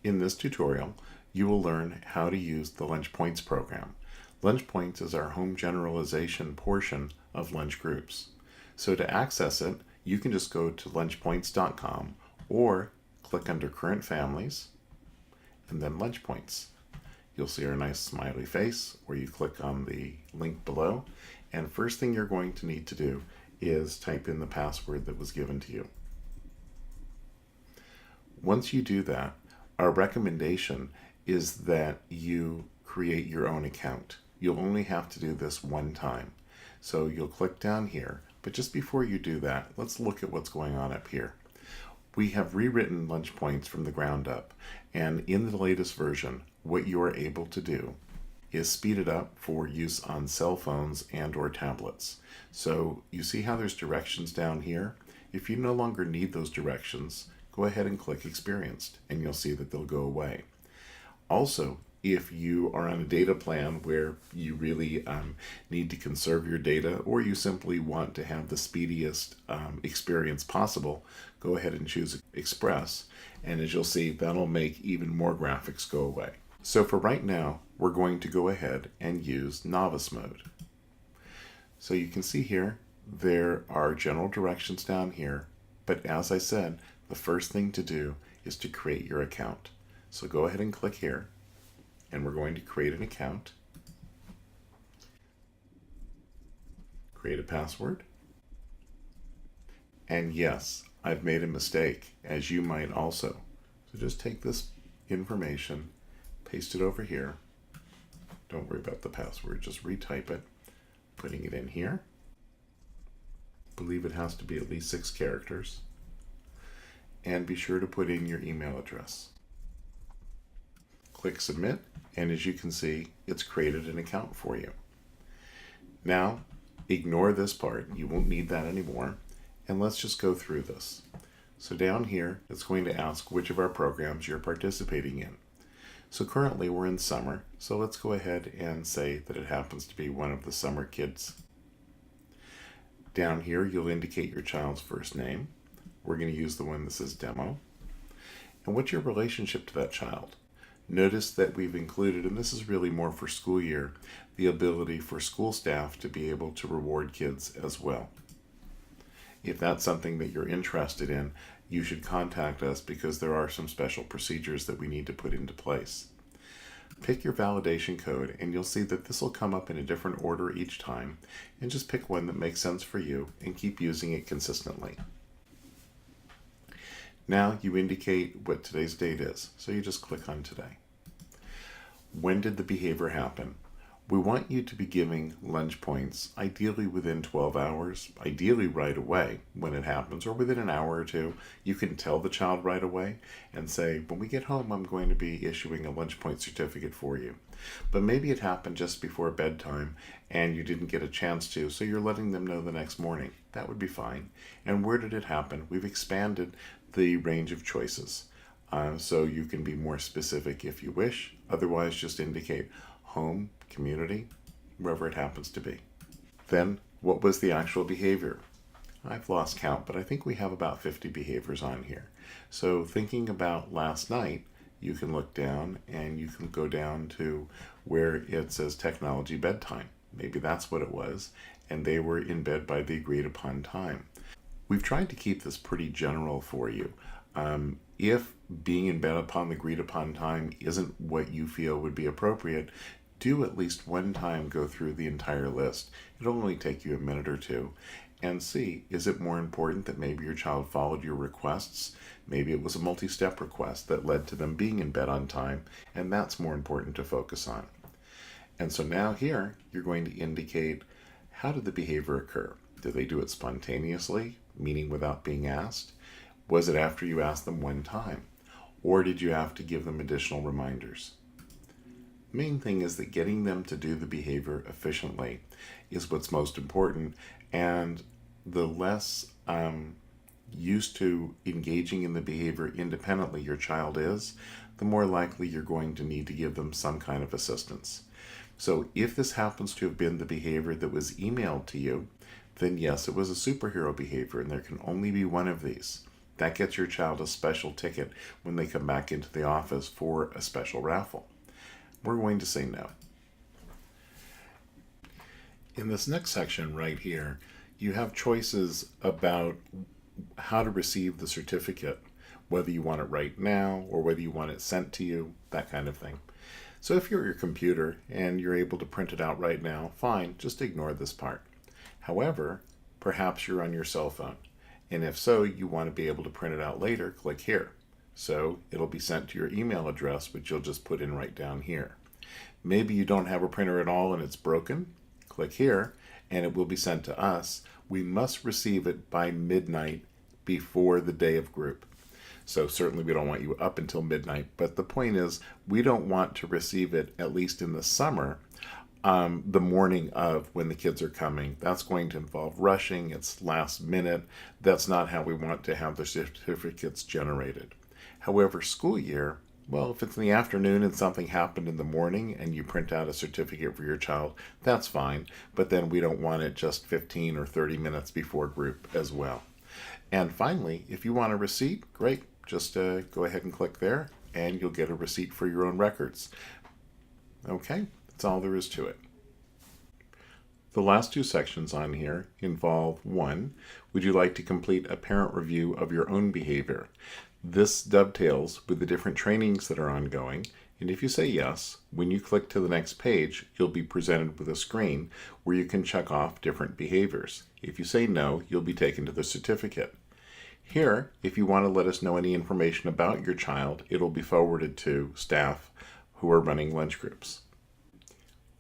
In this tutorial, you will learn how to use the LunchPoints program. LunchPoints is our home generalization portion of Lunch Groups. So to access it, you can just go to lunchpoints.com or click under Current Families and then LunchPoints. You'll see our nice smiley face, or you click on the link below, and first thing you're going to need to do is type in the password that was given to you. Once you do that, our recommendation is that you create your own account. You'll only have to do this one time. So you'll click down here, but just before you do that, let's look at what's going on up here. We have rewritten LunchPoints from the ground up, and in the latest version, what you are able to do is speed it up for use on cell phones and or tablets. So you see how there's directions down here? If you no longer need those directions, go ahead and click Experienced, and you'll see that they'll go away. Also, if you are on a data plan where you really need to conserve your data, or you simply want to have the speediest experience possible, go ahead and choose Express, and as you'll see, that'll make even more graphics go away. So for right now, we're going to go ahead and use Novice mode. So you can see here, there are general directions down here, but as I said, the first thing to do is to create your account. So go ahead and click here, and we're going to create an account, create a password, and yes, I've made a mistake, as you might also. So just take this information, paste it over here. Don't worry about the password, just retype it, putting it in here. I believe it has to be at least 6 characters. And be sure to put in your email address. Click Submit, and as you can see, it's created an account for you. Now, ignore this part. You won't need that anymore. And let's just go through this. So down here, it's going to ask which of our programs you're participating in. So currently we're in summer, so let's go ahead and say that it happens to be one of the summer kids. Down here, you'll indicate your child's first name. We're going to use the one that says Demo. And what's your relationship to that child? Notice that we've included, and this is really more for school year, the ability for school staff to be able to reward kids as well. If that's something that you're interested in, you should contact us because there are some special procedures that we need to put into place. Pick your validation code, and you'll see that this will come up in a different order each time, and just pick one that makes sense for you and keep using it consistently. Now you indicate what today's date is, so you just click on today. When did the behavior happen? We want you to be giving LunchPoints ideally within 12 hours, ideally right away when it happens, or within an hour or two. You can tell the child right away and say, when we get home, I'm going to be issuing a LunchPoint certificate for you. But maybe it happened just before bedtime and you didn't get a chance to, so you're letting them know the next morning. That would be fine. And where did it happen? We've expanded the range of choices. So you can be more specific if you wish. Otherwise, just indicate home, community, wherever it happens to be. Then, what was the actual behavior? I've lost count, but I think we have about 50 behaviors on here. So thinking about last night, you can look down and you can go down to where it says technology bedtime. Maybe that's what it was, and they were in bed by the agreed upon time. We've tried to keep this pretty general for you. If being in bed upon the agreed upon time isn't what you feel would be appropriate, do at least one time go through the entire list. It'll only take you a minute or two and see, is it more important that maybe your child followed your requests? Maybe it was a multi-step request that led to them being in bed on time, and that's more important to focus on. And so now here, you're going to indicate, how did the behavior occur? Did they do it spontaneously, meaning without being asked? Was it after you asked them one time? Or did you have to give them additional reminders? Main thing is that getting them to do the behavior efficiently is what's most important, and the less used to engaging in the behavior independently your child is, the more likely you're going to need to give them some kind of assistance. So if this happens to have been the behavior that was emailed to you, then yes, it was a superhero behavior, and there can only be one of these. That gets your child a special ticket when they come back into the office for a special raffle. We're going to say no. In this next section right here, you have choices about how to receive the certificate, whether you want it right now or whether you want it sent to you, that kind of thing. So if you're at your computer and you're able to print it out right now, fine, just ignore this part. However, perhaps you're on your cell phone, and if so, you want to be able to print it out later, click here. So it'll be sent to your email address, which you'll just put in right down here. Maybe you don't have a printer at all and it's broken, click here, and it will be sent to us. We must receive it by midnight before the day of group. So certainly we don't want you up until midnight, but the point is we don't want to receive it, at least in the summer, the morning of when the kids are coming. That's going to involve rushing. It's last minute. That's not how we want to have the certificates generated. However, school year, well, if it's in the afternoon and something happened in the morning and you print out a certificate for your child, that's fine. But then we don't want it just 15 or 30 minutes before group as well. And finally, if you want a receipt, great. Just go ahead and click there and you'll get a receipt for your own records. Okay, that's all there is to it. The last two sections on here involve: 1, would you like to complete a parent review of your own behavior? This dovetails with the different trainings that are ongoing, and if you say yes, when you click to the next page, you'll be presented with a screen where you can check off different behaviors. If you say no, you'll be taken to the certificate. Here, if you want to let us know any information about your child, it'll be forwarded to staff who are running lunch groups.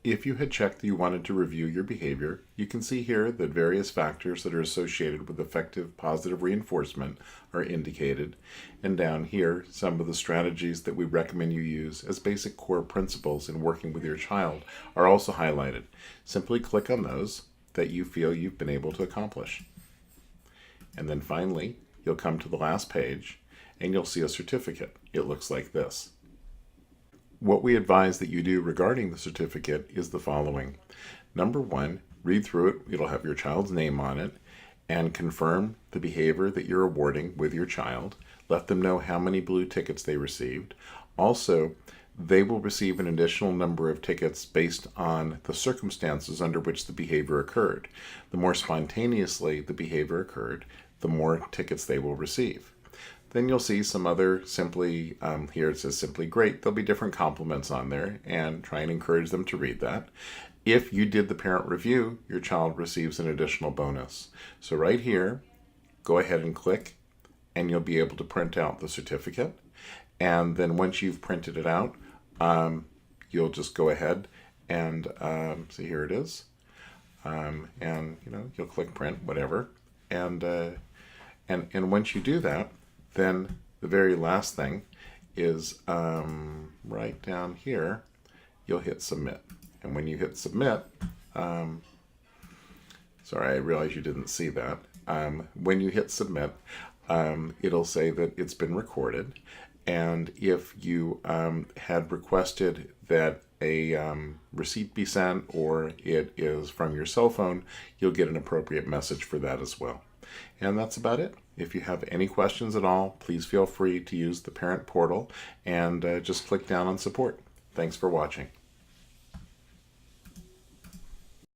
If you had checked that you wanted to review your behavior, you can see here that various factors that are associated with effective positive reinforcement are indicated, and down here, some of the strategies that we recommend you use as basic core principles in working with your child are also highlighted. Simply click on those that you feel you've been able to accomplish. And then finally, you'll come to the last page and you'll see a certificate. It looks like this. What we advise that you do regarding the certificate is the following. Number 1, read through it. It'll have your child's name on it, and confirm the behavior that you're awarding with your child. Let them know how many blue tickets they received. Also, they will receive an additional number of tickets based on the circumstances under which the behavior occurred. The more spontaneously the behavior occurred, the more tickets they will receive. Then you'll see some other simply, here it says simply great. There'll be different compliments on there, and try and encourage them to read that. If you did the parent review, your child receives an additional bonus. So right here, go ahead and click, and you'll be able to print out the certificate. And then once you've printed it out, you'll just go ahead and see, here it is. And you'll click print, whatever. And once you do that, then the very last thing is right down here, you'll hit submit. And when you hit submit, sorry, I realize you didn't see that. When you hit submit, it'll say that it's been recorded. And if you had requested that a receipt be sent, or it is from your cell phone, you'll get an appropriate message for that as well. And that's about it. If you have any questions at all, please feel free to use the parent portal and just click down on support. Thanks for watching.